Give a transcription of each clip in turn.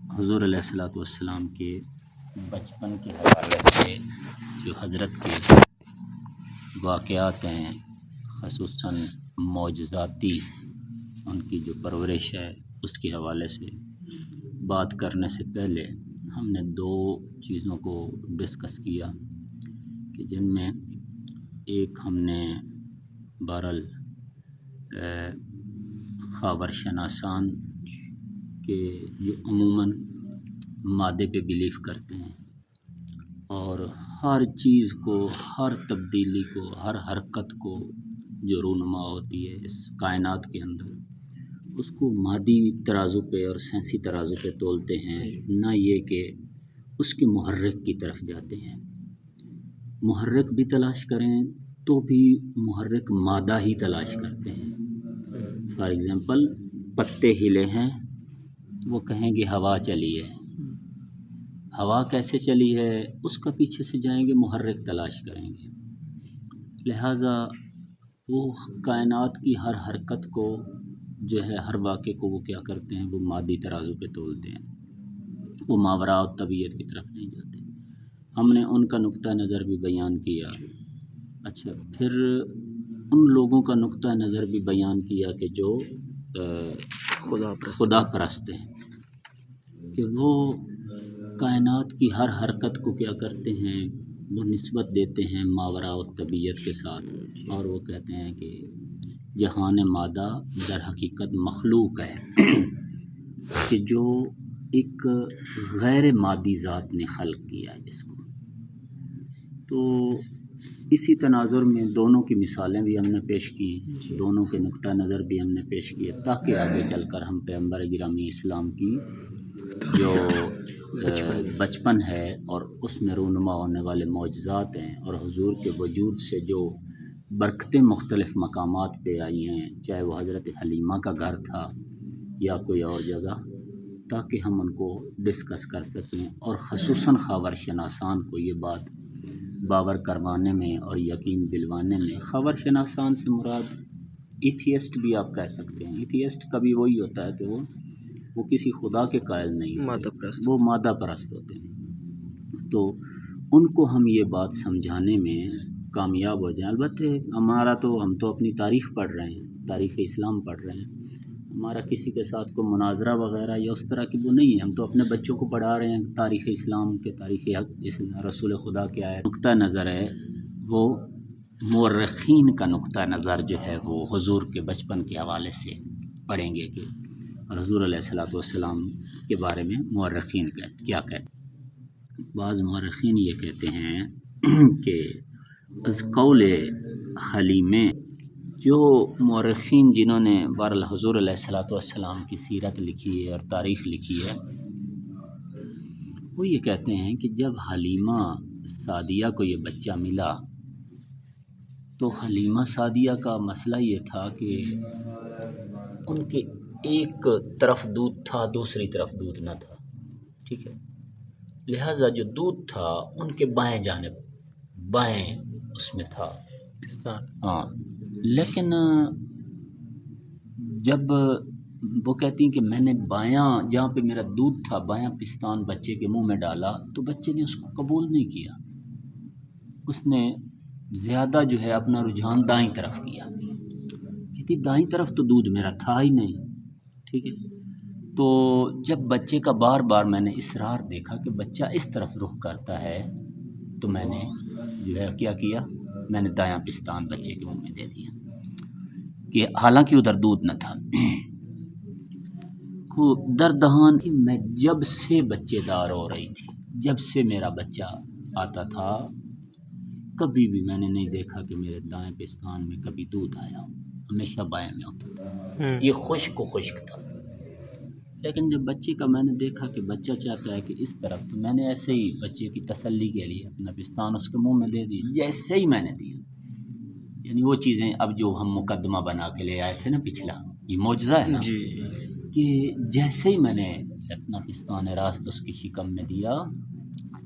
حضور علیہ الصلوۃ والسلام کے بچپن کے حوالے سے جو حضرت کے واقعات ہیں، خصوصاً معجزاتی ان کی جو پرورش ہے، اس کے حوالے سے بات کرنے سے پہلے ہم نے دو چیزوں کو ڈسکس کیا کہ جن میں ایک ہم نے بہرحال خاور شناسان کہ جو عموماً مادے پہ بیلیف کرتے ہیں اور ہر چیز کو، ہر تبدیلی کو، ہر حرکت کو جو رونما ہوتی ہے اس کائنات کے اندر، اس کو مادی ترازو پہ اور سائنسی ترازو پہ تولتے ہیں، نہ یہ کہ اس کے محرک کی طرف جاتے ہیں۔ محرک بھی تلاش کریں تو بھی محرک مادہ ہی تلاش کرتے ہیں۔ فار ایگزامپل پتے ہلے ہیں، وہ کہیں گے ہوا چلی ہے۔ ہوا کیسے چلی ہے اس کا پیچھے سے جائیں گے، محرک تلاش کریں گے۔ لہٰذا وہ کائنات کی ہر حرکت کو جو ہے، ہر واقعے کو وہ کیا کرتے ہیں، وہ مادی ترازو پہ تولتے ہیں، وہ ماوراء طبیعت کی طرف نہیں جاتے۔ ہم نے ان کا نقطہ نظر بھی بیان کیا۔ اچھا، پھر ان لوگوں کا نقطہ نظر بھی بیان کیا کہ جو خدا پرست ہیں، کہ وہ کائنات کی ہر حرکت کو کیا کرتے ہیں، وہ نسبت دیتے ہیں ماوراء طبیعت کے ساتھ، اور وہ کہتے ہیں کہ جہان مادہ در حقیقت مخلوق ہے کہ جو ایک غیر مادی ذات نے خلق کیا ہے جس کو۔ تو اسی تناظر میں دونوں کی مثالیں بھی ہم نے پیش کی، دونوں کے نقطہ نظر بھی ہم نے پیش کیے، تاکہ آگے چل کر ہم پیغمبر گرامی اسلام کی جو بچپن ہے اور اس میں رونما ہونے والے معجزات ہیں، اور حضور کے وجود سے جو برکتیں مختلف مقامات پہ آئی ہیں، چاہے وہ حضرت حلیمہ کا گھر تھا یا کوئی اور جگہ، تاکہ ہم ان کو ڈسکس کر سکیں، اور خصوصاً خاور شناسان کو یہ بات باور کروانے میں اور یقین دلوانے میں۔ خاور شناسان سے مراد ایتھیسٹ بھی آپ کہہ سکتے ہیں۔ ایتھیسٹ کبھی وہی ہوتا ہے کہ وہ کسی خدا کے قائل نہیں ہوتے، وہ مادہ پرست ہوتے ہیں۔ تو ان کو ہم یہ بات سمجھانے میں کامیاب ہو جائیں۔ البتہ ہم تو اپنی تاریخ پڑھ رہے ہیں، تاریخ اسلام پڑھ رہے ہیں، ہمارا کسی کے ساتھ کوئی مناظرہ وغیرہ یا اس طرح کی وہ نہیں ہے۔ ہم تو اپنے بچوں کو پڑھا رہے ہیں تاریخ اسلام کے، تاریخ اس رسول خدا کیا ہے۔ نقطہ نظر ہے وہ مورخین کا نقطہ نظر جو ہے، وہ حضور کے بچپن کے حوالے سے پڑھیں گے کہ اور حضور علیہ الصلوۃ والسلام کے بارے میں مورخین کیا کہتے ہیں۔ بعض مورخین یہ کہتے ہیں کہ از قول حلیمہ، جو مورخین جنہوں نے بہرحال حضور علیہ الصلوۃ والسلام کی سیرت لکھی ہے اور تاریخ لکھی ہے، وہ یہ کہتے ہیں کہ جب حلیمہ سعدیہ کو یہ بچہ ملا تو حلیمہ سعدیہ کا مسئلہ یہ تھا کہ ان کے ایک طرف دودھ تھا، دوسری طرف دودھ نہ تھا، ٹھیک ہے۔ لہٰذا جو دودھ تھا ان کے بائیں جانب، بائیں اس میں تھا، ہاں، لیکن جب وہ کہتی ہیں کہ میں نے بایاں جہاں پہ میرا دودھ تھا، بایاں پستان بچے کے منہ میں ڈالا تو بچے نے اس کو قبول نہیں کیا، اس نے زیادہ جو ہے اپنا رجحان دائیں طرف کیا، کہتی دائیں طرف تو دودھ میرا تھا ہی نہیں، ٹھیک ہے۔ تو جب بچے کا بار بار میں نے اصرار دیکھا کہ بچہ اس طرف رخ کرتا ہے، تو میں نے جو ہے کیا کیا، میں نے دایاں پستان بچے کے منہ میں دے دیا، کہ حالانکہ ادھر دودھ نہ تھا۔ دردہان میں جب سے بچے دار ہو رہی تھی، جب سے میرا بچہ آتا تھا، کبھی بھی میں نے نہیں دیکھا کہ میرے دائیں پستان میں کبھی دودھ آیا، ہمیشہ بائیں میں ہوتا تھا، یہ خشک و خشک تھا۔ لیکن جب بچے کا میں نے دیکھا کہ بچہ چاہتا ہے کہ اس طرف، تو میں نے ایسے ہی بچے کی تسلی کے لیے اپنا پستان اس کے منہ میں دے دی، جیسے ہی میں نے دیا، یعنی وہ چیزیں اب جو ہم مقدمہ بنا کے لے آئے تھے نا پچھلا، یہ معجزہ ہے نا، کہ جیسے ہی میں نے اپنا پستان راست اس کی شکم میں دیا،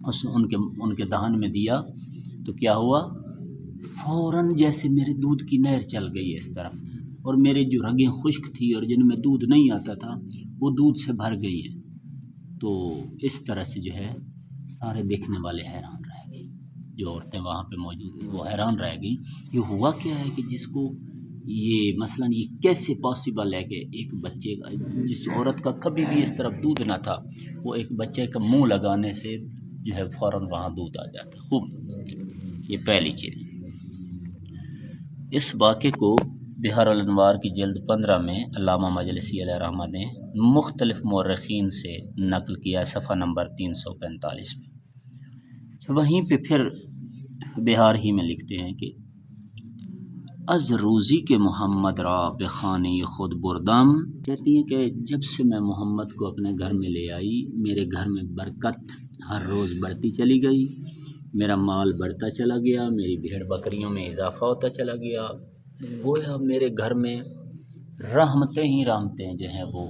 ان کے دہن میں دیا، تو کیا ہوا، فوراً جیسے میرے دودھ کی نہر چل گئی اس طرف، اور میرے جو رگیں خشک تھی اور جن میں دودھ نہیں آتا تھا وہ دودھ سے بھر گئی ہیں۔ تو اس طرح سے جو ہے سارے دیکھنے والے حیران رہ گئے، جو عورتیں وہاں پہ موجود تھیں وہ حیران رہ گئیں، یہ ہوا کیا ہے کہ جس کو یہ مثلا یہ کیسے پاسبل ہے کہ ایک بچے کا، جس عورت کا کبھی بھی اس طرف دودھ نہ تھا، وہ ایک بچے کا منہ لگانے سے جو ہے فوراً وہاں دودھ آ جاتا ہے۔ خوب، یہ پہلی چیز۔ اس واقعے کو بحار الانوار کی جلد 15 میں علامہ مجلسی علیہ رحمہ نے مختلف مورخین سے نقل کیا، صفحہ نمبر 345 میں۔ وہیں پہ پھر بحار ہی میں لکھتے ہیں کہ از روزی کے محمد را بخانی خود بردم، کہتی ہیں کہ جب سے میں محمد کو اپنے گھر میں لے آئی، میرے گھر میں برکت ہر روز بڑھتی چلی گئی، میرا مال بڑھتا چلا گیا، میری بھیڑ بکریوں میں اضافہ ہوتا چلا گیا، گویا میرے گھر میں رحمتیں ہی رحمتیں جو ہیں وہ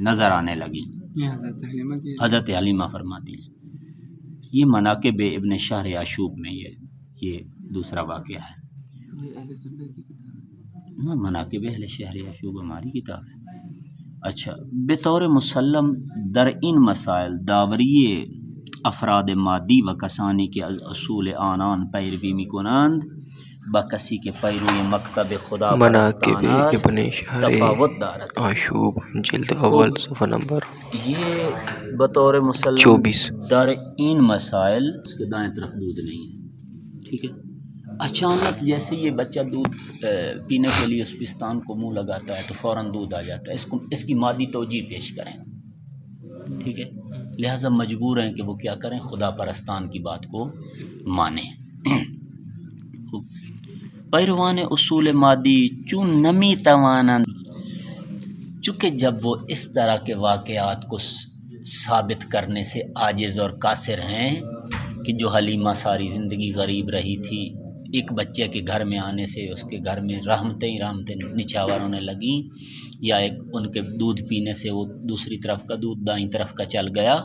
نظر آنے لگیں۔ حضرت حلیمہ فرماتی ہیں، یہ مناقب ابن شہر یعشوب میں یہ دوسرا واقعہ ہے۔ مناقب اہل شہر یعشوب ہماری کتاب ہے۔ اچھا، بطور مسلم در ان مسائل داوری افراد مادی و کسانی کے اصول آنان پیروی می کنند با کسی کے پیروی مکتب خدا مناقب پرستانہ ابن شہر تفاوت دارد۔ یعشوب جلد اول صفحہ نمبر یہ بطور مسلم 24 در این مسائل، اس کے دائیں طرف دودھ نہیں ہے، ٹھیک ہے۔ اچانک جیسے یہ بچہ دودھ پینے کے لیے اس پستان کو منہ لگاتا ہے تو فوراً دودھ آ جاتا ہے، اس کی مادی توجیہ پیش کریں، ٹھیک ہے۔ لہٰذا مجبور ہیں کہ وہ کیا کریں، خدا پرستان کی بات کو مانیں۔ پیروان اصول مادی چون نمی توانند، چونکہ جب وہ اس طرح کے واقعات کو ثابت کرنے سے عاجز اور قاصر ہیں کہ جو حلیمہ ساری زندگی غریب رہی تھی، ایک بچے کے گھر میں آنے سے اس کے گھر میں رحمتیں ہی رحمتیں نچھاور ہونے لگیں، یا ایک ان کے دودھ پینے سے وہ دوسری طرف کا دودھ دائیں طرف کا چل گیا،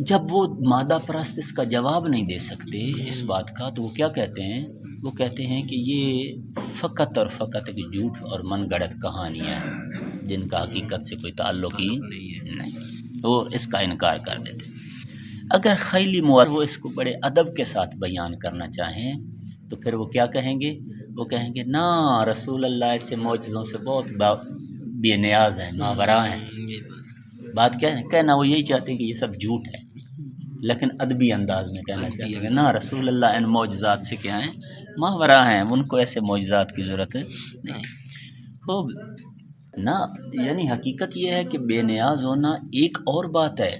جب وہ مادہ پرست اس کا جواب نہیں دے سکتے اس بات کا، تو وہ کیا کہتے ہیں، وہ کہتے ہیں کہ یہ فقط اور فقط ایک جھوٹ اور من گڑت کہانیاں ہیں جن کا حقیقت سے کوئی تعلق ہی نہیں، وہ اس کا انکار کر دیتے۔ اگر خیلی وہ اس کو بڑے ادب کے ساتھ بیان کرنا چاہیں تو پھر وہ کیا کہیں گے، وہ کہیں گے نا رسول اللہ ایسے معجزوں سے بہت بے نیاز ہیں، ماورا ہیں۔ بات کیا ہے، کہنا وہ یہی چاہتے ہیں کہ یہ سب جھوٹ ہے، لیکن ادبی انداز میں کہنا چاہتے ہیں نا رسول اللہ ان معجزات سے کیا ہیں، ماورا ہیں، ان کو ایسے معجزات کی ضرورت نہیں۔ خوب نا، یعنی حقیقت یہ ہے کہ بے نیاز ہونا ایک اور بات ہے،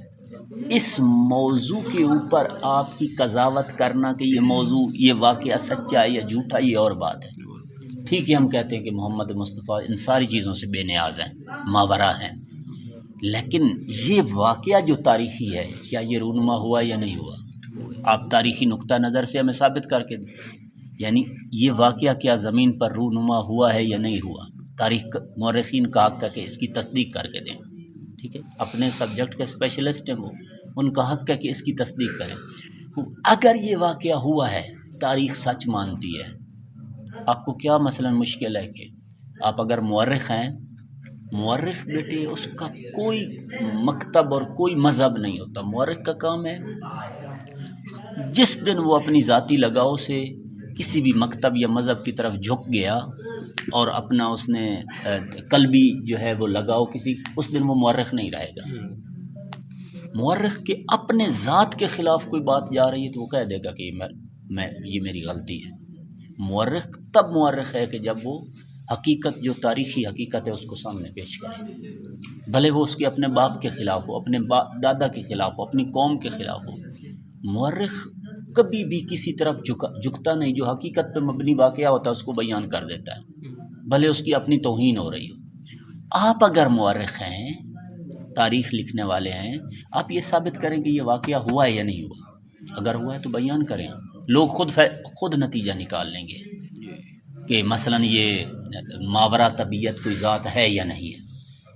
اس موضوع کے اوپر آپ کی قضاوت کرنا کہ یہ موضوع، یہ واقعہ سچا ہے یا جھوٹا، یہ اور بات ہے۔ ٹھیک ہے، ہم کہتے ہیں کہ محمد مصطفیٰ ان ساری چیزوں سے بے نیاز ہیں، ماورا ہیں، لیکن یہ واقعہ جو تاریخی ہے، کیا یہ رونما ہوا یا نہیں ہوا؟ آپ تاریخی نقطہ نظر سے ہمیں ثابت کر کے دیں، یعنی یہ واقعہ کیا زمین پر رونما ہوا ہے یا نہیں ہوا؟ تاریخ مورخین کا حق ہے کہ اس کی تصدیق کر کے دیں، ٹھیک ہے، اپنے سبجیکٹ کے اسپیشلسٹ ہیں وہ، ان کا حق ہے کہ اس کی تصدیق کریں۔ اگر یہ واقعہ ہوا ہے، تاریخ سچ مانتی ہے، آپ کو کیا مثلا مشکل ہے کہ آپ اگر مورخ ہیں، مورخ بیٹے اس کا کوئی مکتب اور کوئی مذہب نہیں ہوتا، مورخ کا کام ہے جس دن وہ اپنی ذاتی لگاؤ سے کسی بھی مکتب یا مذہب کی طرف جھک گیا اور اپنا اس نے قلبی جو ہے وہ لگاؤ کسی، اس دن وہ مورخ نہیں رہے گا۔ مورخ کے اپنے ذات کے خلاف کوئی بات جا رہی ہے تو وہ کہہ دے گا کہ یہ میری غلطی ہے۔ مورخ تب مورخ ہے کہ جب وہ حقیقت، جو تاریخی حقیقت ہے، اس کو سامنے پیش کرے، بھلے وہ اس کے اپنے باپ کے خلاف ہو، اپنے دادا کے خلاف ہو، اپنی قوم کے خلاف ہو۔ مورخ کبھی بھی کسی طرف جھکتا نہیں، جو حقیقت پہ مبنی واقعہ ہوتا ہے اس کو بیان کر دیتا ہے، بھلے اس کی اپنی توہین ہو رہی ہو۔ آپ اگر مورخ ہیں، تاریخ لکھنے والے ہیں، آپ یہ ثابت کریں کہ یہ واقعہ ہوا ہے یا نہیں ہوا، اگر ہوا ہے تو بیان کریں، لوگ خود نتیجہ نکال لیں گے کہ مثلا یہ ماورا طبیعت کوئی ذات ہے یا نہیں ہے۔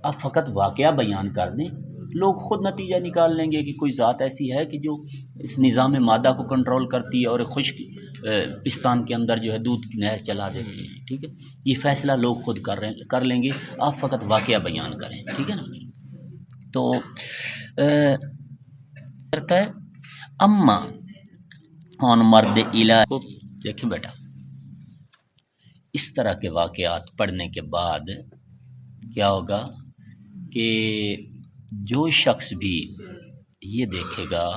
آپ فقط واقعہ بیان کر دیں، لوگ خود نتیجہ نکال لیں گے کہ کوئی ذات ایسی ہے کہ جو اس نظام مادہ کو کنٹرول کرتی ہے اور خشک پستان کے اندر جو ہے دودھ کی نہر چلا دیتی ہے، ٹھیک ہے، یہ فیصلہ لوگ خود کر لیں گے، آپ فقط واقعہ بیان کریں، ٹھیک ہے نا۔ تو کرتا ہے اما on مرد الہ کو دیکھیں بیٹا، اس طرح کے واقعات پڑھنے کے بعد کیا ہوگا کہ جو شخص بھی یہ دیکھے گا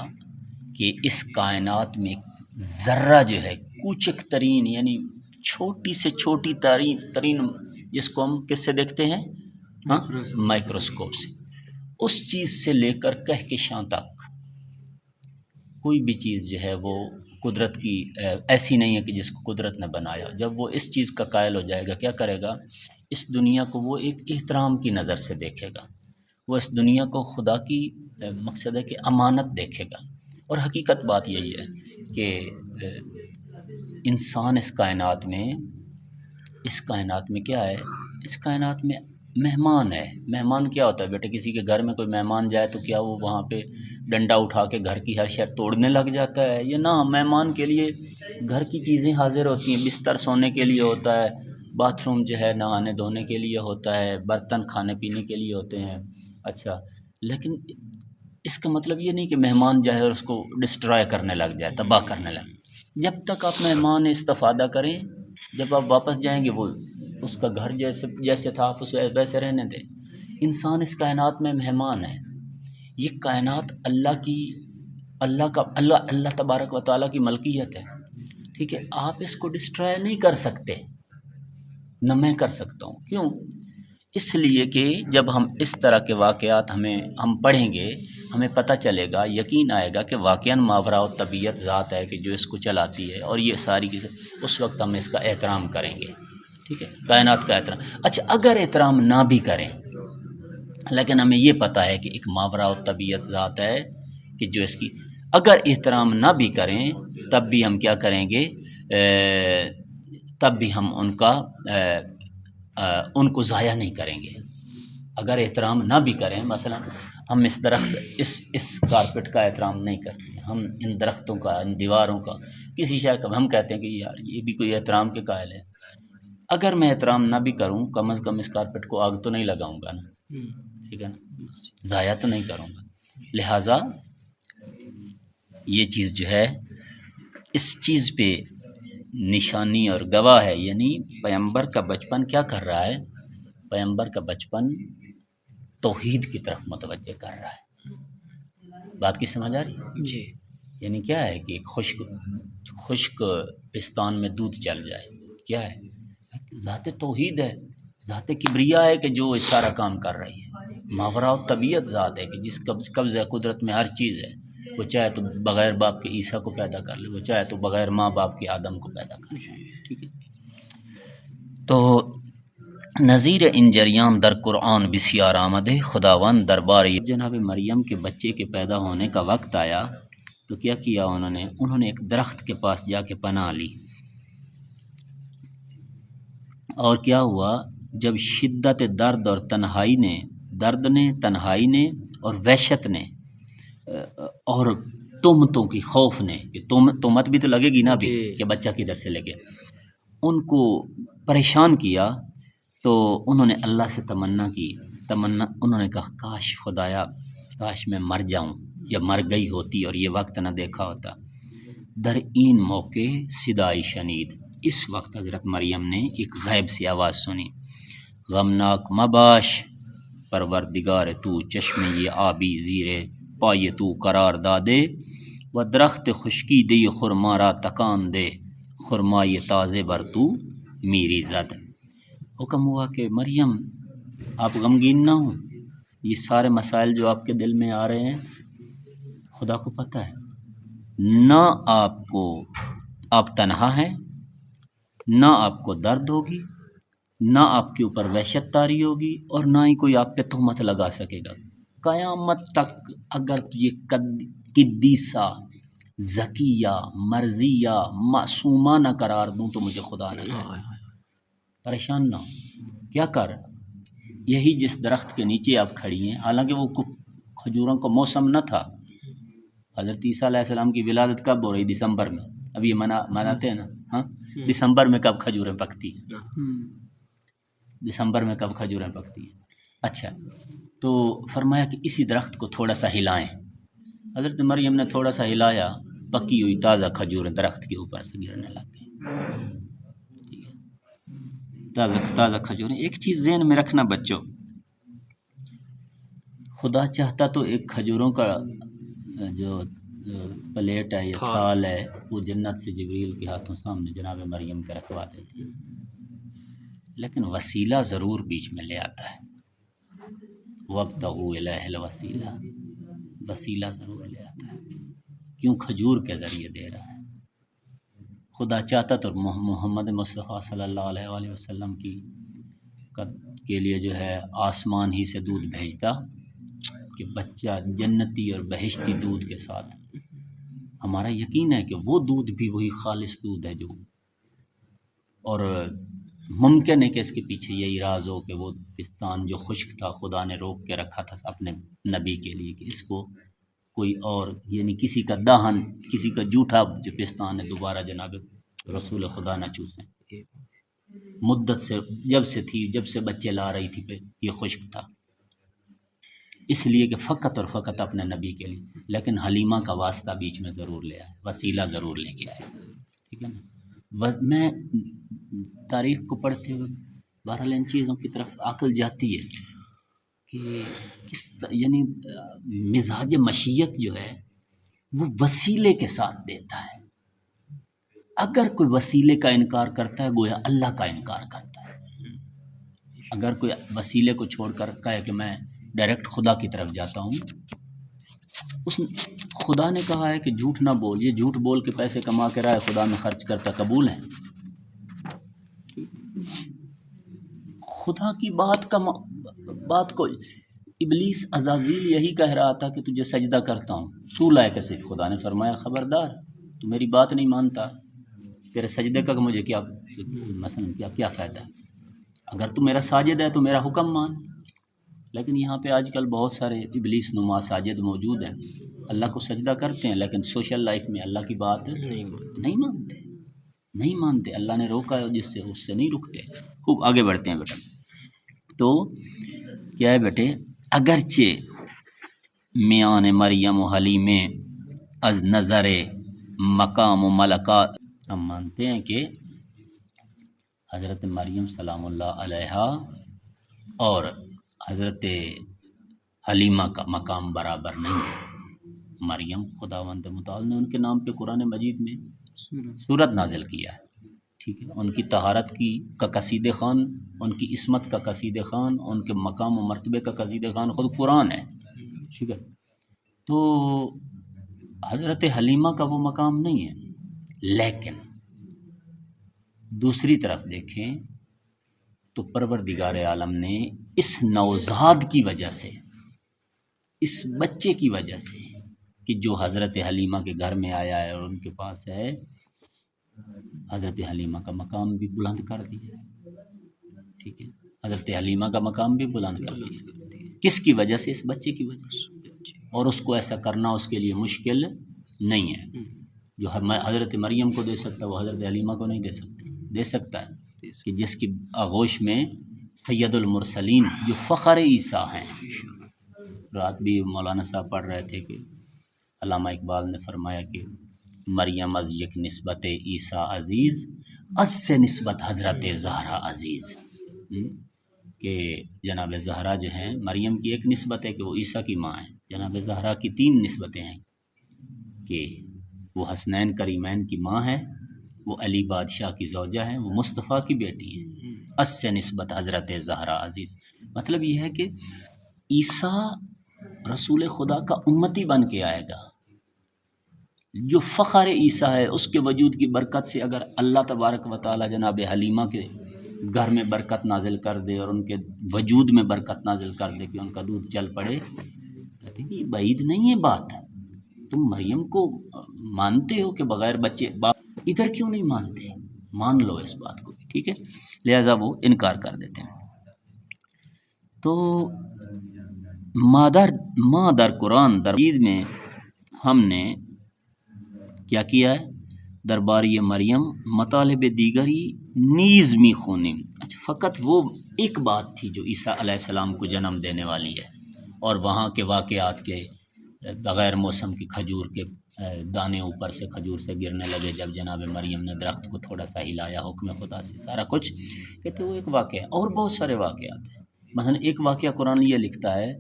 کہ اس کائنات میں ذرہ جو ہے کوچک ترین، یعنی چھوٹی سے چھوٹی ترین جس کو ہم کس سے دیکھتے ہیں، ہاں، مائکروسکوپ سے، اس چیز سے لے کر کہکشاں تک کوئی بھی چیز جو ہے وہ قدرت کی ایسی نہیں ہے کہ جس کو قدرت نے بنایا. جب وہ اس چیز کا قائل ہو جائے گا، کیا کرے گا، اس دنیا کو وہ ایک احترام کی نظر سے دیکھے گا، وہ اس دنیا کو خدا کی مقصد ہے کہ امانت دیکھے گا. اور حقیقت بات یہی ہے کہ انسان اس کائنات میں کیا ہے، اس کائنات میں مہمان ہے. مہمان کیا ہوتا ہے بیٹے، کسی کے گھر میں کوئی مہمان جائے تو کیا وہ وہاں پہ ڈنڈا اٹھا کے گھر کی ہر شے توڑنے لگ جاتا ہے؟ یا نہ، مہمان کے لیے گھر کی چیزیں حاضر ہوتی ہیں، بستر سونے کے لیے ہوتا ہے، باتھ روم جو ہے نہانے دھونے کے لیے ہوتا ہے، برتن کھانے پینے کے لیے ہوتے ہیں. اچھا، لیکن اس کا مطلب یہ نہیں کہ مہمان جو ہے اس کو ڈسٹرائے کرنے لگ جائے، تباہ کرنے لگ. جب تک آپ مہمان استفادہ کریں، جب آپ واپس جائیں گے وہ اس کا گھر جیسے تھا آپ اسے ویسے رہنے دیں. انسان اس کائنات میں مہمان ہے. یہ کائنات اللہ تبارک و تعالیٰ کی ملکیت ہے. ٹھیک ہے، آپ اس کو ڈسٹرائے نہیں کر سکتے، نہ میں کر سکتا ہوں. کیوں؟ اس لیے کہ جب ہم اس طرح کے واقعات ہم پڑھیں گے، ہمیں پتہ چلے گا، یقین آئے گا کہ واقعاً ماوراء طبیعت ذات ہے کہ جو اس کو چلاتی ہے، اور یہ ساری چیزیں اس وقت ہم اس کا احترام کریں گے. ٹھیک ہے، کائنات کا احترام. اچھا، اگر احترام نہ بھی کریں، لیکن ہمیں یہ پتہ ہے کہ ایک ماوراء طبیعت ذات ہے کہ جو اس کی اگر احترام نہ بھی کریں تب بھی ہم کیا کریں گے، تب بھی ہم ان کو ضائع نہیں کریں گے. اگر احترام نہ بھی کریں، مثلا ہم اس درخت اس کارپیٹ کا احترام نہیں کرتے، ہم ان درختوں کا، ان دیواروں کا، کسی شے کا ہم کہتے ہیں کہ یار یہ بھی کوئی احترام کے قائل ہے. اگر میں احترام نہ بھی کروں، کم از کم اس کارپیٹ کو آگ تو نہیں لگاؤں گا نا، ٹھیک ہے نا، ضائع تو نہیں کروں گا. لہٰذا یہ چیز جو ہے اس چیز پہ نشانی اور گواہ ہے. یعنی پیغمبر کا بچپن کیا کر رہا ہے، پیغمبر کا بچپن توحید کی طرف متوجہ کر رہا ہے. بات کی سمجھ آ رہی جی؟ یعنی کیا ہے کہ خشک پستان میں دودھ چل جائے، کیا ہے، ذات توحید ہے، ذات کبریا ہے کہ جو اس سارا کام کر رہی ہے. ماوراء طبیعت ذات ہے کہ جس قبضہ قدرت میں ہر چیز ہے. وہ چاہے تو بغیر باپ کے عیسیٰ کو پیدا کر لے، وہ چاہے تو بغیر ماں باپ کے آدم کو پیدا کر لے. ٹھیک ہے، تو نظیر ان جریان در قرآن بسیار آمدے خداوند دربار. جناب مریم کے بچے کے پیدا ہونے کا وقت آیا تو کیا کیا انہوں نے ایک درخت کے پاس جا کے پناہ لی. اور کیا ہوا، جب شدت درد اور تنہائی نے اور وحشت نے اور تہمتوں کی خوف نے، تہمت بھی تو لگے گی نا بھی کہ بچہ کدھر سے لگے، ان کو پریشان کیا، تو انہوں نے اللہ سے تمنا انہوں نے کہا کاش خدایا، کاش میں مر جاؤں یا مر گئی ہوتی اور یہ وقت نہ دیکھا ہوتا. در این موقع صدائی شنید، اس وقت حضرت مریم نے ایک غیب سی آواز سنی. غمناک مباش پروردگار تو چشمے یہ آبی زیر پائے تو قرار دادے، و درخت خشکی دے خرما را تکان دے، خرمائی تازے بر تو میری زد. حکم ہوا کہ مریم آپ غمگین نہ ہوں، یہ سارے مسائل جو آپ کے دل میں آ رہے ہیں خدا کو پتہ ہے. نہ آپ تنہا ہیں، نہ آپ کو درد ہوگی، نہ آپ کے اوپر وحشت طاری ہوگی، اور نہ ہی کوئی آپ پہ تہمت لگا سکے گا. قیامت تک اگر یہ قدیسہ، ذکیہ، مرضیہ، معصومہ نہ قرار دوں تو مجھے خدا نہ کرے. پریشان نہ ہو، کیا کر، یہی جس درخت کے نیچے آپ کھڑی ہیں، حالانکہ وہ کھجوروں کا موسم نہ تھا. حضرت عیسیٰ علیہ السلام کی ولادت کب ہو رہی؟ دسمبر میں. اب یہ مناتے ہیں نا، ہاں، دسمبر میں کب کھجوریں پکتی ہیں؟ دسمبر میں کب کھجوریں پکتی ہیں؟ اچھا، تو فرمایا کہ اسی درخت کو تھوڑا سا ہلائیں. حضرت مریم نے تھوڑا سا ہلایا، پکی ہوئی تازہ کھجور درخت کے اوپر سے گرنے لگ گئی. ٹھیک ہے، تازہ کھجوریں. ایک چیز ذہن میں رکھنا بچوں، خدا چاہتا تو ایک کھجوروں کا جو پلیٹ ہے یا تھال ہے وہ جنت سے جبریل کے ہاتھوں سامنے جناب مریم کے رکھوا دیتے، لیکن وسیلہ ضرور بیچ میں لے آتا ہے. وابتغوا الیہ الوسیلہ، وسیلہ ضرور لے آتا ہے. کیوں؟ کھجور کے ذریعے دے رہا ہے. خدا چاہتا تو محمد مصطفیٰ صلی اللہ علیہ وآلہ وسلم کے لیے جو ہے آسمان ہی سے دودھ بھیجتا کہ بچہ جنتی اور بہشتی دودھ کے ساتھ. ہمارا یقین ہے کہ وہ دودھ بھی وہی خالص دودھ ہے جو، اور ممکن ہے کہ اس کے پیچھے یہی راز ہو کہ وہ پستان جو خشک تھا خدا نے روک کے رکھا تھا اپنے نبی کے لیے کہ اس کو کوئی اور، یعنی کسی کا دہن، کسی کا جھوٹا جو پستان ہے دوبارہ جناب رسول خدا نہ چوسیں. مدت سے جب سے بچے لا رہی تھی پہ یہ خشک تھا، اس لیے کہ فقط اور فقط اپنے نبی کے لیے. لیکن حلیمہ کا واسطہ بیچ میں ضرور لے آئے، وسیلہ ضرور لے کے آئے. ٹھیک ہے نا. میں تاریخ کو پڑھتے ہوئے بہرحال ان چیزوں کی طرف عقل جاتی ہے کہ یعنی مزاج مشیت جو ہے وہ وسیلے کے ساتھ دیتا ہے. اگر کوئی وسیلے کا انکار کرتا ہے گویا اللہ کا انکار کرتا ہے. اگر کوئی وسیلے کو چھوڑ کر کہے کہ میں ڈائریکٹ خدا کی طرف جاتا ہوں، خدا نے کہا ہے کہ جھوٹ نہ بول، یہ جھوٹ بول کے پیسے کما کے رائے خدا میں خرچ کرتا قبول ہے؟ خدا کی بات کو ابلیس عزازیل یہی کہہ رہا تھا کہ تجھے سجدہ کرتا ہوں، تو لائے کیسے؟ خدا نے فرمایا خبردار، تو میری بات نہیں مانتا، تیرے سجدے کا مجھے کیا مثلا کیا فائدہ ہے؟ اگر تو میرا ساجد ہے تو میرا حکم مان. لیکن یہاں پہ آج کل بہت سارے ابلیس نما ساجد موجود ہیں، اللہ کو سجدہ کرتے ہیں لیکن سوشل لائف میں اللہ کی بات نہیں مانتے. اللہ نے روکا ہے جس سے اس سے نہیں رکتے. خوب آگے بڑھتے ہیں بیٹا. تو کیا ہے بیٹے، اگرچہ میان مریم و حلیمے از نظر مقام و ملکات، ہم مانتے ہیں کہ حضرت مریم سلام اللہ علیہ اور حضرت حلیمہ کا مقام برابر نہیں ہے. مریم خداوند متعال نے ان کے نام پہ قرآن مجید میں سورت نازل کیا ہے. ٹھیک ہے، ان کی طہارت کا قصید خوان، ان کی عصمت کا قصید خوان، ان کے مقام و مرتبے کا قصید خوان خود قرآن ہے. ٹھیک ہے، تو حضرت حلیمہ کا وہ مقام نہیں ہے. لیکن دوسری طرف دیکھیں تو پروردگار عالم نے اس نوزاد کی وجہ سے، اس بچے کی وجہ سے کہ جو حضرت حلیمہ کے گھر میں آیا ہے اور ان کے پاس ہے، حضرت حلیمہ کا مقام بھی بلند کر دیا. ٹھیک ہے، حضرت حلیمہ کا مقام بھی بلند کر دیا. کس کی وجہ سے؟ اس بچے کی وجہ سے. اور اس کو ایسا کرنا اس کے لیے مشکل نہیں ہے. جو حضرت مریم کو دے سکتا ہے وہ حضرت حلیمہ کو نہیں دے سکتا ہے. کہ جس کی آغوش میں سید المرسلین جو فخر عیسیٰ ہیں. رات بھی مولانا صاحب پڑھ رہے تھے کہ علامہ اقبال نے فرمایا کہ مریم از یک نسبت عیسیٰ عزیز، از سے نسبت حضرت زہرا عزیز. کہ جناب زہرا جو ہیں، مریم کی ایک نسبت ہے کہ وہ عیسیٰ کی ماں ہے. جناب زہرا کی 3 نسبتیں ہیں کہ وہ حسنین کریمین کی ماں ہے، وہ علی بادشاہ کی زوجہ ہیں، وہ مصطفیٰ کی بیٹی ہے. اس سے نسبت حضرت زہرا عزیز، مطلب یہ ہے کہ عیسیٰ رسول خدا کا امتی بن کے آئے گا. جو فخر عیسیٰ ہے اس کے وجود کی برکت سے اگر اللہ تبارک و تعالی جناب حلیمہ کے گھر میں برکت نازل کر دے اور ان کے وجود میں برکت نازل کر دے کہ ان کا دودھ چل پڑے، کہتے ہیں کہ یہ بعید نہیں ہے بات. تم مریم کو مانتے ہو کہ بغیر بچے باپ، ادھر کیوں نہیں مانتے؟ مان لو اس بات کو بھی. ٹھیک ہے، لہذا وہ انکار کر دیتے ہیں. تو مادر قرآن درجید میں ہم نے کیا ہے؟ درباری مریم مطالب دیگری نیز می خونیم. اچھا، فقط وہ ایک بات تھی جو عیسیٰ علیہ السلام کو جنم دینے والی ہے، اور وہاں کے واقعات کے بغیر موسم کی کھجور کے دانے اوپر سے کھجور سے گرنے لگے جب جناب مریم نے درخت کو تھوڑا سا ہلایا حکم خدا سے، سارا کچھ کہتے وہ ایک واقعہ، اور بہت سارے واقعات ہیں۔ مثلا ایک واقعہ قرآن یہ لکھتا ہے،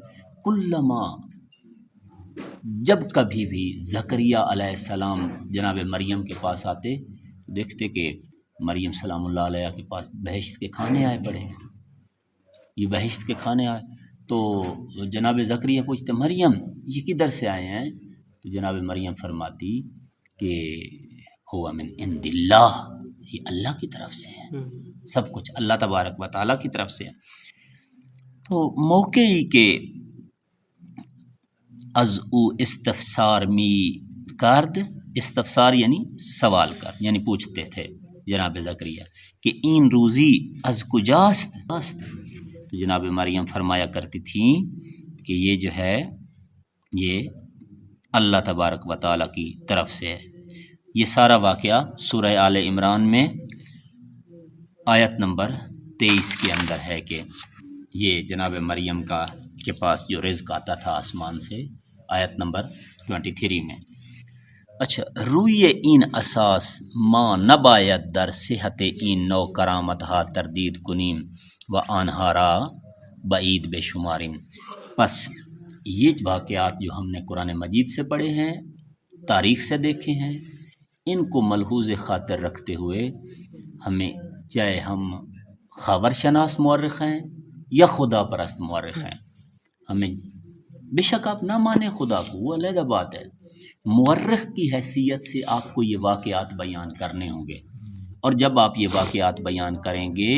کلما، جب کبھی بھی زکریا علیہ السلام جناب مریم کے پاس آتے، دیکھتے کہ مریم سلام اللہ علیہ کے پاس بہشت کے کھانے آئے پڑے ہیں، یہ بہشت کے کھانے آئے، تو جناب زکریا پوچھتے مریم یہ کدھر سے آئے ہیں؟ تو جناب مریم فرماتی کہ ہوا من عند اللہ، یہ اللہ کی طرف سے ہے، سب کچھ اللہ تبارک و تعالیٰ کی طرف سے ہے۔ تو موقع ہی کے از او استفسار می کرد، استفسار یعنی سوال کر، یعنی پوچھتے تھے جناب زکریا کہ این روزی از کجاست، تو جناب مریم فرمایا کرتی تھیں کہ یہ جو ہے یہ اللہ تبارک و تعالیٰ کی طرف سے ہے۔ یہ سارا واقعہ سورہ آل عمران میں آیت نمبر 23 کے اندر ہے کہ یہ جناب مریم کا کے پاس جو رزق آتا تھا آسمان سے، آیت نمبر 23 میں۔ اچھا، روی این اساس ما نباید در صحت این نو کرامت ہا تردید کنیم و آنہا را بعید بے شماریم۔ پس یہ واقعات جو ہم نے قرآن مجید سے پڑھے ہیں، تاریخ سے دیکھے ہیں، ان کو ملحوظ خاطر رکھتے ہوئے ہمیں، چاہے ہم خبر شناس مورخ ہیں یا خدا پرست مورخ ہیں، ہمیں بے شک آپ نہ مانیں خدا کو، وہ علیحدہ بات ہے، مورخ کی حیثیت سے آپ کو یہ واقعات بیان کرنے ہوں گے، اور جب آپ یہ واقعات بیان کریں گے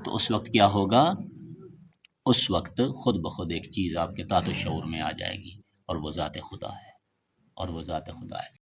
تو اس وقت کیا ہوگا؟ اس وقت خود بخود ایک چیز آپ کے تحت شعور میں آ جائے گی، اور وہ ذات خدا ہے، اور وہ ذات خدا ہے۔